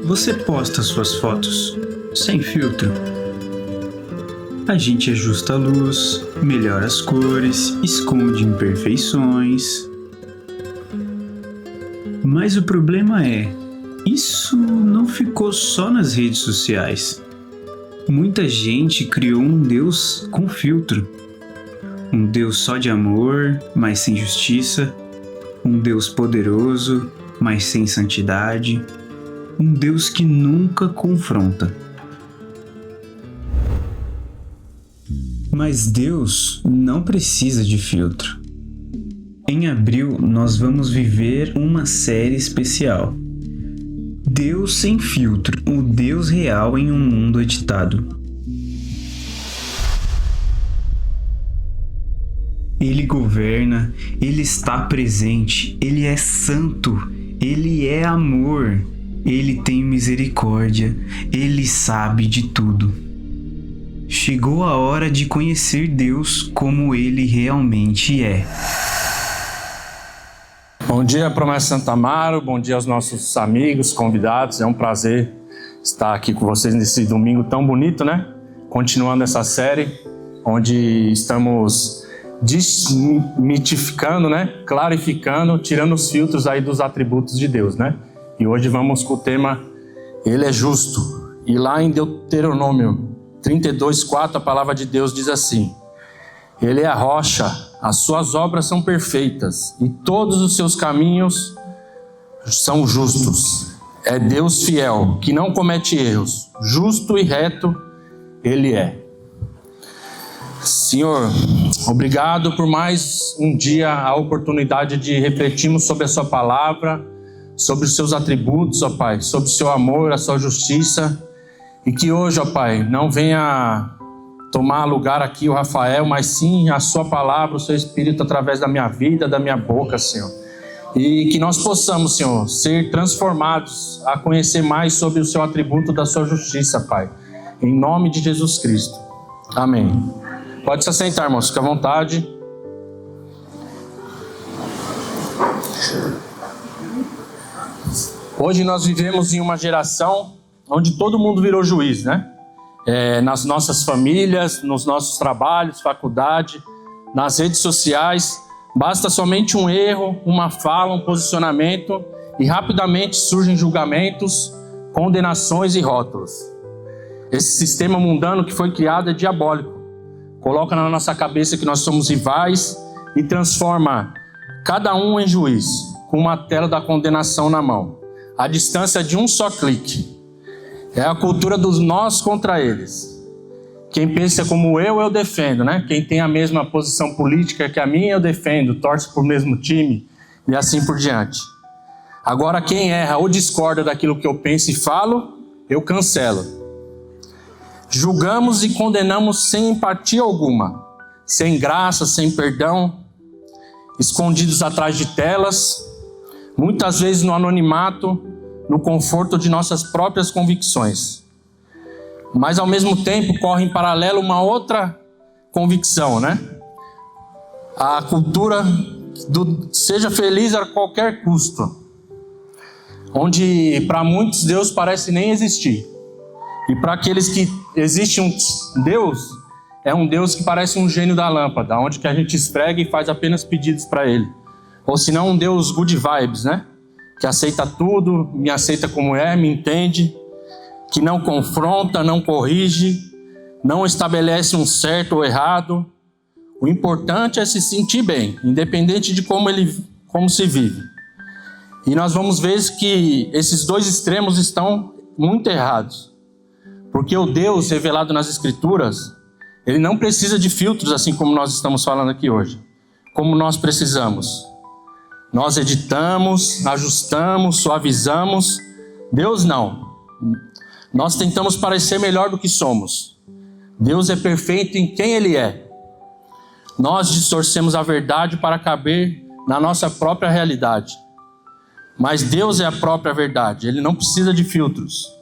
Você posta suas fotos sem filtro? A gente ajusta a luz, melhora as cores, esconde imperfeições. Mas o problema é, isso não ficou só nas redes sociais. Muita gente criou um Deus com filtro. Um Deus só de amor, mas sem justiça. Um Deus poderoso, mas sem santidade. Um Deus que nunca confronta. Mas Deus não precisa de filtro. Em abril, nós vamos viver uma série especial. Deus sem filtro, o Deus real em um mundo editado. Ele governa, Ele está presente, Ele é santo, Ele é amor, Ele tem misericórdia, Ele sabe de tudo. Chegou a hora de conhecer Deus como Ele realmente é. Bom dia, Promessa Santo Amaro, bom dia aos nossos amigos, convidados. É um prazer estar aqui com vocês nesse domingo tão bonito, né? Continuando essa série, onde estamos desmitificando, né? Clarificando, tirando os filtros aí dos atributos de Deus, né? E hoje vamos com o tema Ele é justo. E lá em Deuteronômio 32:4, a palavra de Deus diz assim: Ele é a rocha, as suas obras são perfeitas e todos os seus caminhos são justos. É Deus fiel, que não comete erros, justo e reto Ele é. Senhor, obrigado por mais um dia, a oportunidade de refletirmos sobre a sua palavra, sobre os seus atributos, ó Pai, sobre o seu amor, a sua justiça, e que hoje, ó Pai, não venha tomar lugar aqui o Rafael, mas sim a sua palavra, o seu Espírito através da minha vida, da minha boca, Senhor. E que nós possamos, Senhor, ser transformados a conhecer mais sobre o seu atributo da sua justiça, Pai. Em nome de Jesus Cristo. Amém. Pode se assentar, irmãos, fica à vontade. Hoje nós vivemos em uma geração onde todo mundo virou juiz, né? Nas nossas famílias, nos nossos trabalhos, faculdade, nas redes sociais, basta somente um erro, uma fala, um posicionamento e rapidamente surgem julgamentos, condenações e rótulos. Esse sistema mundano que foi criado é diabólico. Coloca na nossa cabeça que nós somos rivais e transforma cada um em juiz, com uma tela da condenação na mão, à distância de um só clique. É a cultura dos nós contra eles. Quem pensa como eu defendo, né? Quem tem a mesma posição política que a minha, eu defendo, torce por mesmo time e assim por diante. Agora, quem erra ou discorda daquilo que eu penso e falo, eu cancelo. Julgamos e condenamos sem empatia alguma, sem graça, sem perdão, escondidos atrás de telas, muitas vezes no anonimato, no conforto de nossas próprias convicções. Mas ao mesmo tempo corre em paralelo uma outra convicção, né? A cultura do seja feliz a qualquer custo, onde para muitos Deus parece nem existir. E para aqueles que existe um Deus, é um Deus que parece um gênio da lâmpada, onde que a gente esfrega e faz apenas pedidos para Ele. Ou senão um Deus good vibes, né? Que aceita tudo, me aceita como é, me entende, que não confronta, não corrige, não estabelece um certo ou errado. O importante é se sentir bem, independente de como se vive. E nós vamos ver que esses dois extremos estão muito errados. Porque o Deus revelado nas Escrituras, Ele não precisa de filtros, assim como nós estamos falando aqui hoje. Como nós precisamos. Nós editamos, ajustamos, suavizamos. Deus não. Nós tentamos parecer melhor do que somos. Deus é perfeito em quem Ele é. Nós distorcemos a verdade para caber na nossa própria realidade. Mas Deus é a própria verdade. Ele não precisa de filtros.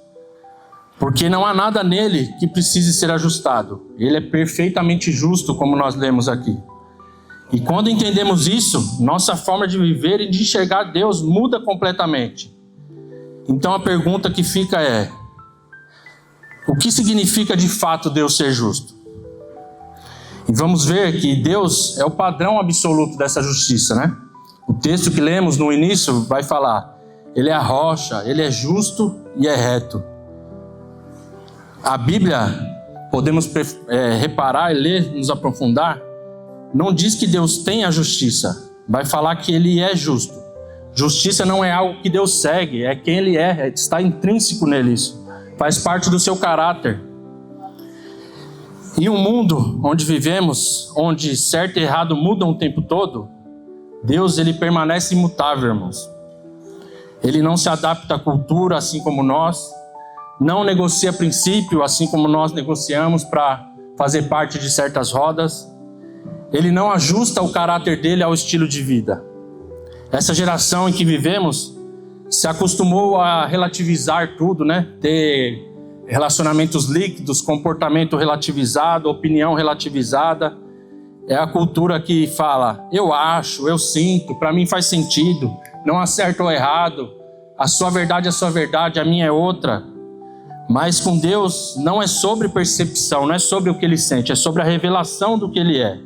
Porque não há nada nele que precise ser ajustado. Ele é perfeitamente justo, como nós lemos aqui. E quando entendemos isso, nossa forma de viver e de enxergar Deus muda completamente. Então a pergunta que fica é: o que significa de fato Deus ser justo? E vamos ver que Deus é o padrão absoluto dessa justiça, né? O texto que lemos no início vai falar: Ele é a rocha, Ele é justo e é reto. A Bíblia, podemos reparar e ler, nos aprofundar, não diz que Deus tem a justiça, vai falar que Ele é justo. Justiça não é algo que Deus segue, é quem Ele é, está intrínseco nele isso. Faz parte do seu caráter. E um mundo onde vivemos, onde certo e errado mudam o tempo todo, Deus, Ele permanece imutável, irmãos. Ele não se adapta à cultura assim como nós, não negocia princípio assim como nós negociamos para fazer parte de certas rodas. Ele não ajusta o caráter dele ao estilo de vida. Essa geração em que vivemos se acostumou a relativizar tudo, né? Ter relacionamentos líquidos, comportamento relativizado, opinião relativizada. É a cultura que fala: eu acho, eu sinto, para mim faz sentido, não há certo ou errado, a sua verdade é a sua verdade, a minha é outra. Mas com Deus não é sobre percepção, não é sobre o que Ele sente, é sobre a revelação do que Ele é.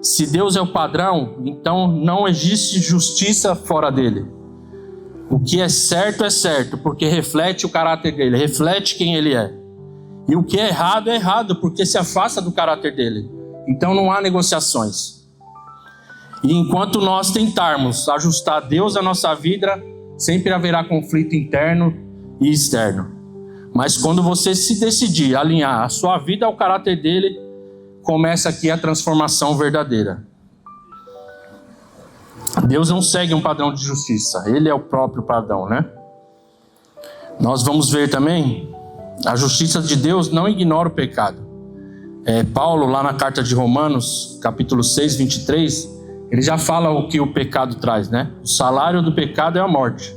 Se Deus é o padrão, então não existe justiça fora dele. O que é certo, porque reflete o caráter dele, reflete quem ele é. E o que é errado, porque se afasta do caráter dele. Então não há negociações. E enquanto nós tentarmos ajustar Deus à nossa vida, sempre haverá conflito interno e externo. Mas quando você se decidir alinhar a sua vida ao caráter dele, começa aqui a transformação verdadeira. Deus não segue um padrão de justiça, Ele é o próprio padrão, né? Nós vamos ver também, a justiça de Deus não ignora o pecado. Paulo, lá na carta de Romanos, capítulo 6, 23, ele já fala o que o pecado traz, né? O salário do pecado é a morte.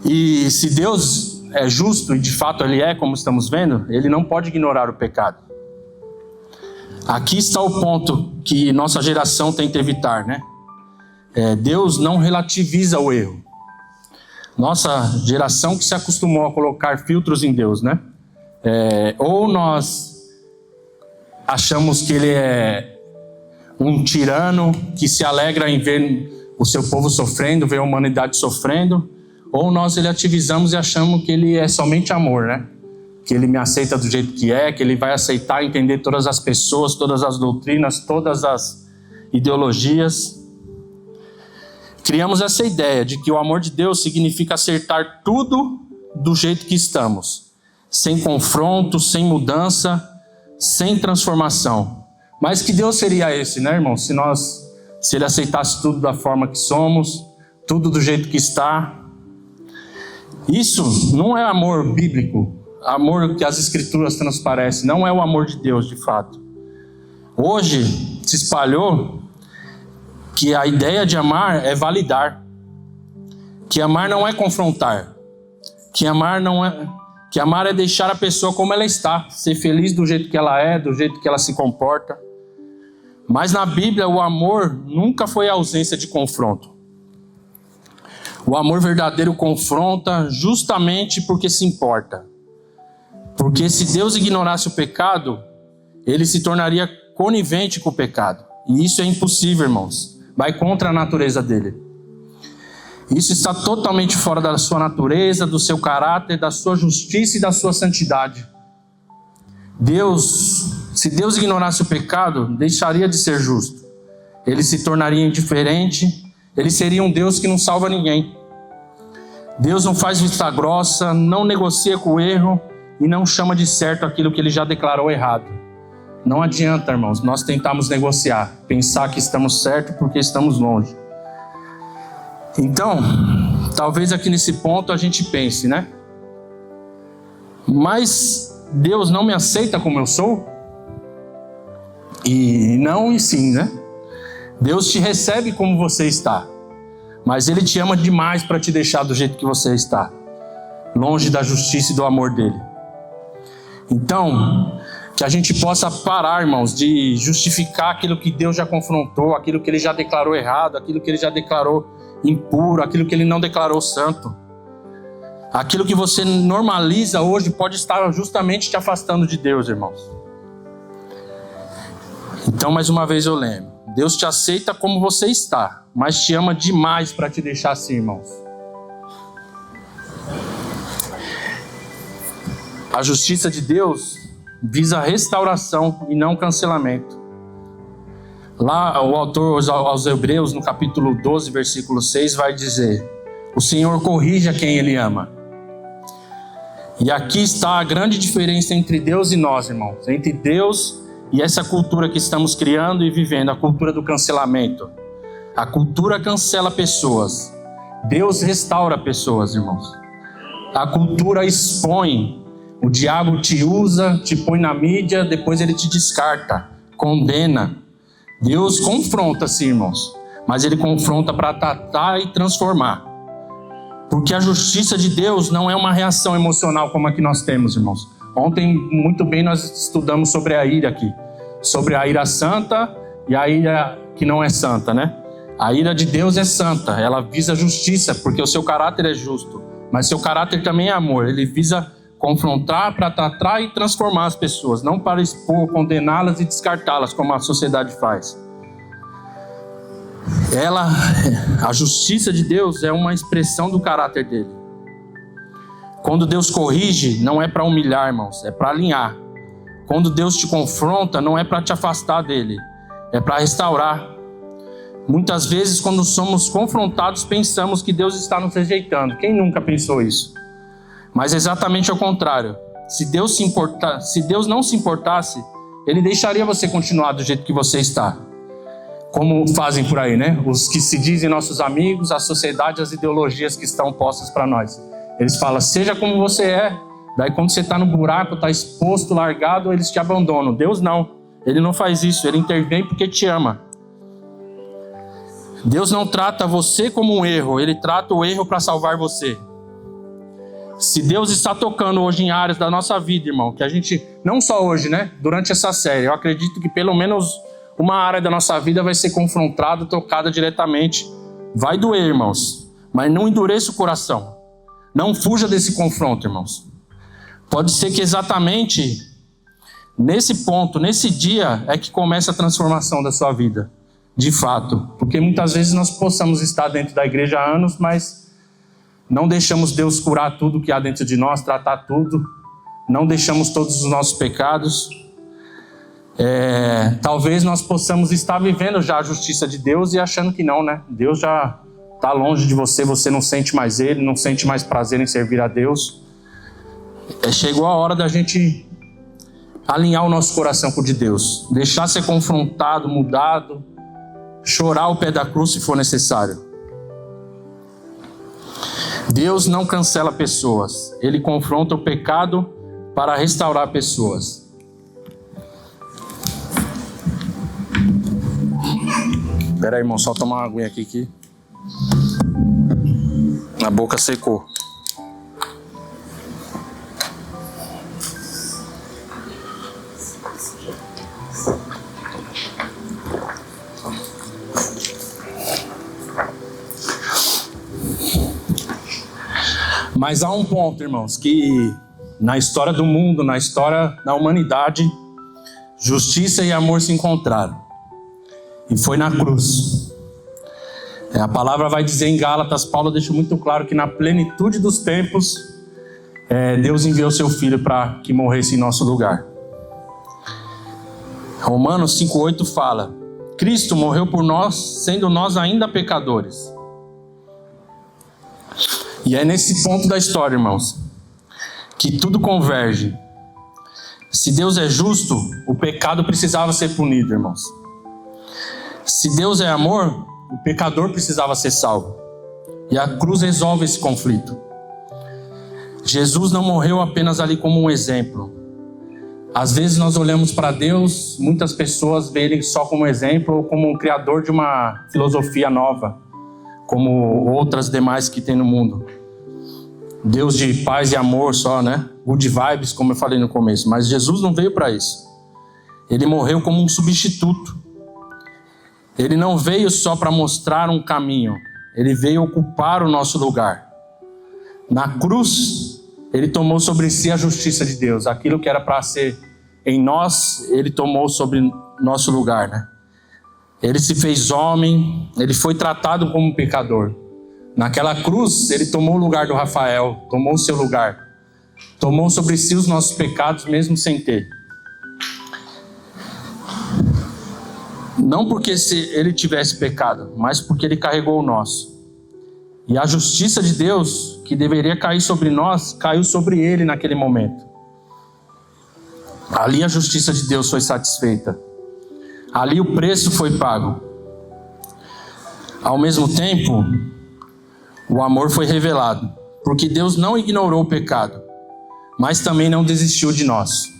E se Deus é justo, e de fato Ele é, como estamos vendo, Ele não pode ignorar o pecado. Aqui está o ponto que nossa geração tenta evitar, né? Deus não relativiza o erro. Nossa geração que se acostumou a colocar filtros em Deus, né? Ou nós achamos que Ele é um tirano que se alegra em ver o seu povo sofrendo, ver a humanidade sofrendo, ou nós relativizamos e achamos que Ele é somente amor, né? Que Ele me aceita do jeito que é, que Ele vai aceitar e entender todas as pessoas, todas as doutrinas, todas as ideologias. Criamos essa ideia de que o amor de Deus significa acertar tudo do jeito que estamos, sem confronto, sem mudança, sem transformação. Mas que Deus seria esse, né, irmão? Se Ele aceitasse tudo da forma que somos, tudo do jeito que está. Isso não é amor bíblico, amor que as Escrituras transparecem, não é o amor de Deus de fato. Hoje se espalhou que a ideia de amar é validar, que amar não é confrontar, que amar é deixar a pessoa como ela está, ser feliz do jeito que ela é, do jeito que ela se comporta. Mas na Bíblia o amor nunca foi a ausência de confronto. O amor verdadeiro confronta justamente porque se importa. Porque se Deus ignorasse o pecado, Ele se tornaria conivente com o pecado. E isso é impossível, irmãos. Vai contra a natureza dele. Isso está totalmente fora da sua natureza, do seu caráter, da sua justiça e da sua santidade. Se Deus ignorasse o pecado, deixaria de ser justo. Ele se tornaria indiferente, Ele seria um Deus que não salva ninguém. Deus não faz vista grossa, não negocia com o erro e não chama de certo aquilo que Ele já declarou errado. Não adianta, irmãos, nós tentarmos negociar, pensar que estamos certos porque estamos longe. Então, talvez aqui nesse ponto a gente pense, né? Mas Deus não me aceita como eu sou? E não e sim, né? Deus te recebe como você está, mas Ele te ama demais para te deixar do jeito que você está, longe da justiça e do amor dEle. Então, que a gente possa parar, irmãos, de justificar aquilo que Deus já confrontou, aquilo que Ele já declarou errado, aquilo que Ele já declarou impuro, aquilo que Ele não declarou santo. Aquilo que você normaliza hoje pode estar justamente te afastando de Deus, irmãos. Então, mais uma vez eu lembro. Deus te aceita como você está, mas te ama demais para te deixar assim, irmãos. A justiça de Deus visa restauração e não cancelamento. Lá o autor aos Hebreus, no capítulo 12, versículo 6, vai dizer: o Senhor corrige a quem Ele ama. E aqui está a grande diferença entre Deus e nós, irmãos. Entre Deus e essa cultura que estamos criando e vivendo, a cultura do cancelamento. A cultura cancela pessoas. Deus restaura pessoas, irmãos. A cultura expõe. O diabo te usa, te põe na mídia, depois ele te descarta, condena. Deus confronta, sim, irmãos. Mas Ele confronta para tratar e transformar. Porque a justiça de Deus não é uma reação emocional como a que nós temos, irmãos. Ontem, muito bem, nós estudamos sobre a ira aqui. Sobre a ira santa e a ira que não é santa, né? A ira de Deus é santa, ela visa justiça, porque o seu caráter é justo. Mas seu caráter também é amor, ele visa confrontar para tratar e transformar as pessoas, não para expor, condená-las e descartá-las, como a sociedade faz. A justiça de Deus é uma expressão do caráter dele. Quando Deus corrige, não é para humilhar, irmãos, é para alinhar. Quando Deus te confronta, não é para te afastar dele, é para restaurar. Muitas vezes, quando somos confrontados, pensamos que Deus está nos rejeitando. Quem nunca pensou isso? Mas exatamente ao contrário. Se Deus não se importasse, Ele deixaria você continuar do jeito que você está. Como fazem por aí, né? Os que se dizem nossos amigos, a sociedade, as ideologias que estão postas para nós. Eles falam, seja como você é. Daí quando você está no buraco, está exposto, largado, eles te abandonam. Deus não. Ele não faz isso. Ele intervém porque te ama. Deus não trata você como um erro. Ele trata o erro para salvar você. Se Deus está tocando hoje em áreas da nossa vida, irmão, que a gente, não só hoje, né? Durante essa série, eu acredito que pelo menos uma área da nossa vida vai ser confrontada, tocada diretamente. Vai doer, irmãos. Mas não endureça o coração. Não fuja desse confronto, irmãos. Pode ser que exatamente nesse ponto, nesse dia, é que começa a transformação da sua vida. De fato. Porque muitas vezes nós possamos estar dentro da igreja há anos, mas não deixamos Deus curar tudo que há dentro de nós, tratar tudo. Não deixamos todos os nossos pecados. Talvez nós possamos estar vivendo já a justiça de Deus e achando que não, né? Deus já está longe de você, você não sente mais Ele, não sente mais prazer em servir a Deus. Chegou a hora da gente alinhar o nosso coração com o de Deus. Deixar ser confrontado, mudado, chorar ao pé da cruz se for necessário. Deus não cancela pessoas. Ele confronta o pecado para restaurar pessoas. Espera aí, irmão, só tomar uma aguinha aqui que a boca secou. Mas há um ponto, irmãos, que na história do mundo, na história da humanidade, justiça e amor se encontraram. E foi na cruz. A palavra vai dizer em Gálatas, Paulo deixa muito claro que na plenitude dos tempos, Deus enviou seu Filho para que morresse em nosso lugar. Romanos 5,8 fala, Cristo morreu por nós, sendo nós ainda pecadores. E é nesse ponto da história, irmãos, que tudo converge. Se Deus é justo, o pecado precisava ser punido, irmãos. Se Deus é amor, o pecador precisava ser salvo. E a cruz resolve esse conflito. Jesus não morreu apenas ali como um exemplo. Às vezes nós olhamos para Deus, muitas pessoas veem Ele só como exemplo ou como um criador de uma filosofia nova, como outras demais que tem no mundo. Deus de paz e amor só, né? Good vibes, como eu falei no começo. Mas Jesus não veio para isso. Ele morreu como um substituto. Ele não veio só para mostrar um caminho. Ele veio ocupar o nosso lugar. Na cruz, ele tomou sobre si a justiça de Deus. Aquilo que era para ser em nós, ele tomou sobre nosso lugar, né? Ele se fez homem, ele foi tratado como pecador. Naquela cruz, ele tomou o lugar do Rafael, tomou o seu lugar. Tomou sobre si os nossos pecados, mesmo sem ter. Não porque ele tivesse pecado, mas porque ele carregou o nosso. E a justiça de Deus, que deveria cair sobre nós, caiu sobre ele naquele momento. Ali a justiça de Deus foi satisfeita. Ali o preço foi pago. Ao mesmo tempo, o amor foi revelado, porque Deus não ignorou o pecado, mas também não desistiu de nós.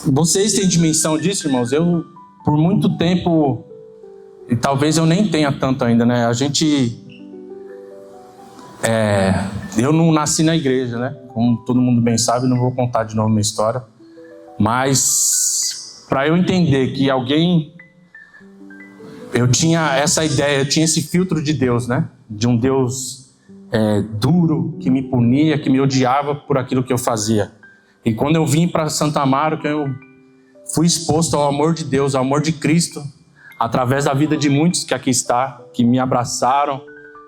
Vocês têm dimensão disso, irmãos? Eu, por muito tempo, e talvez eu nem tenha tanto ainda, né? Eu não nasci na igreja, né? Como todo mundo bem sabe, não vou contar de novo minha história. Mas, para eu entender que eu tinha essa ideia, eu tinha esse filtro de Deus, né? De um Deus duro, que me punia, que me odiava por aquilo que eu fazia. E quando eu vim para Santo Amaro, que eu fui exposto ao amor de Deus, ao amor de Cristo, através da vida de muitos que aqui está, que me abraçaram,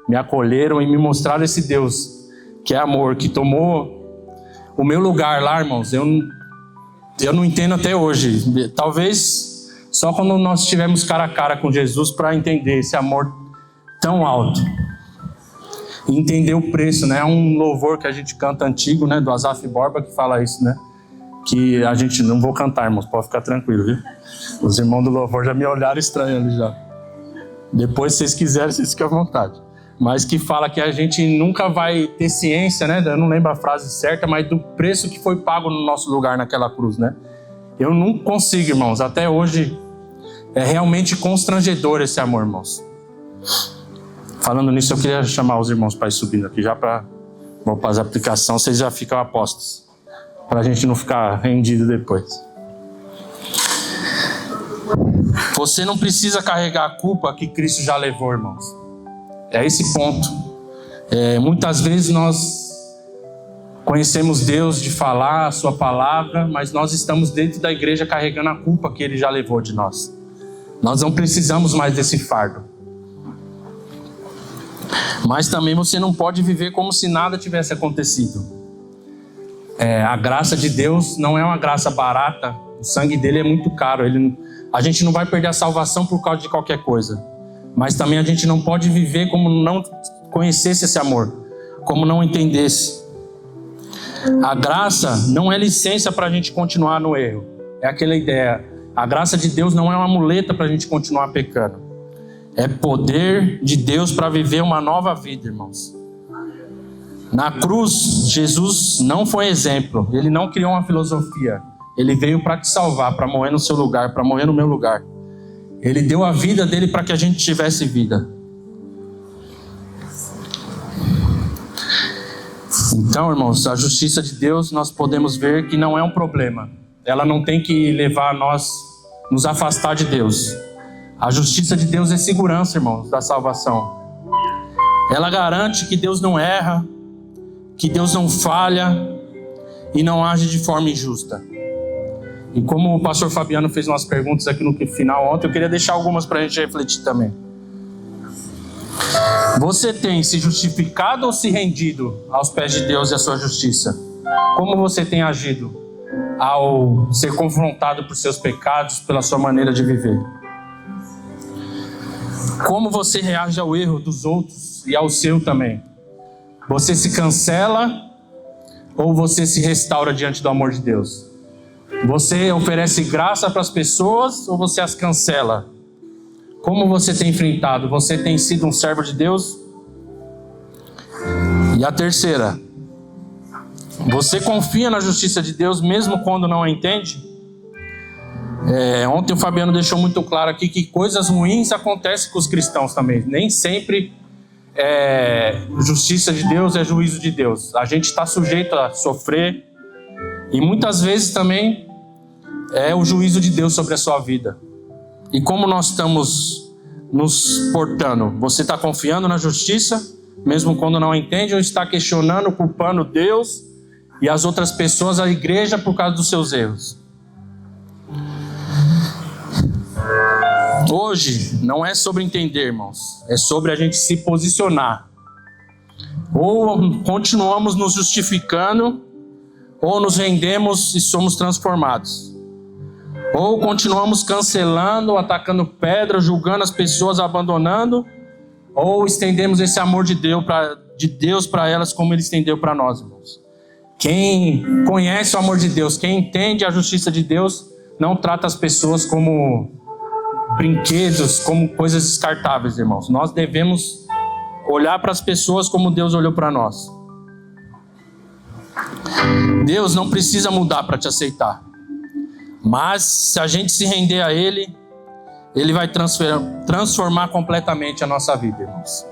me acolheram e me mostraram esse Deus, que é amor, que tomou o meu lugar lá, irmãos. Eu não entendo até hoje. Talvez só quando nós estivermos cara a cara com Jesus para entender esse amor tão alto. E entender o preço, né? É um louvor que a gente canta antigo, né? Do Asaf Borba, que fala isso, né? Que a gente não vou cantar, irmãos, pode ficar tranquilo, viu? Os irmãos do louvor já me olharam estranho ali já. Depois, se vocês quiserem, vocês ficam à vontade. Mas que fala que a gente nunca vai ter ciência, né? Eu não lembro a frase certa, mas do preço que foi pago no nosso lugar naquela cruz, né? Eu não consigo, irmãos. Até hoje é realmente constrangedor esse amor, irmãos. Falando nisso, eu queria chamar os irmãos para ir subindo aqui, já para vou fazer a aplicação, vocês já ficam apostos, para a gente não ficar rendido depois. Você não precisa carregar a culpa que Cristo já levou, irmãos. É esse ponto. Muitas vezes nós conhecemos Deus de falar a sua palavra, mas nós estamos dentro da igreja carregando a culpa que Ele já levou de nós. Nós não precisamos mais desse fardo. Mas também você não pode viver como se nada tivesse acontecido. A graça de Deus não é uma graça barata. O sangue dele é muito caro. A gente não vai perder a salvação por causa de qualquer coisa. Mas também a gente não pode viver como não conhecesse esse amor, como não entendesse. A graça não é licença para a gente continuar no erro. É aquela ideia. A graça de Deus não é uma muleta para a gente continuar pecando. É poder de Deus para viver uma nova vida, irmãos. Na cruz, Jesus não foi exemplo. Ele não criou uma filosofia. Ele veio para te salvar, para morrer no seu lugar, para morrer no meu lugar. Ele deu a vida dele para que a gente tivesse vida. Então, irmãos, a justiça de Deus nós podemos ver que não é um problema. Ela não tem que levar a nós nos afastar de Deus. A justiça de Deus é segurança, irmãos, da salvação. Ela garante que Deus não erra, que Deus não falha e não age de forma injusta. E como o pastor Fabiano fez umas perguntas aqui no final ontem, eu queria deixar algumas para a gente refletir também. Você tem se justificado ou se rendido aos pés de Deus e à sua justiça? Como você tem agido ao ser confrontado por seus pecados, pela sua maneira de viver? Como você reage ao erro dos outros e ao seu também? Você se cancela ou você se restaura diante do amor de Deus? Você oferece graça para as pessoas ou você as cancela? Como você tem enfrentado? Você tem sido um servo de Deus? E a terceira, você confia na justiça de Deus mesmo quando não a entende? Ontem o Fabiano deixou muito claro aqui que coisas ruins acontecem com os cristãos também. Nem sempre justiça de Deus é juízo de Deus. A gente está sujeito a sofrer. E muitas vezes também é o juízo de Deus sobre a sua vida. E como nós estamos nos portando? Você está confiando na justiça, mesmo quando não entende, ou está questionando, culpando Deus e as outras pessoas, a igreja, por causa dos seus erros? Hoje não é sobre entender, irmãos, é sobre a gente se posicionar. Ou continuamos nos justificando, ou nos rendemos e somos transformados. Ou continuamos cancelando, atacando pedra, julgando as pessoas, abandonando, ou estendemos esse amor de Deus para elas como Ele estendeu para nós, irmãos. Quem conhece o amor de Deus, quem entende a justiça de Deus, não trata as pessoas como brinquedos, como coisas descartáveis, irmãos. Nós devemos olhar para as pessoas como Deus olhou para nós. Deus não precisa mudar para te aceitar. Mas se a gente se render a Ele, Ele vai transformar completamente a nossa vida, irmãos.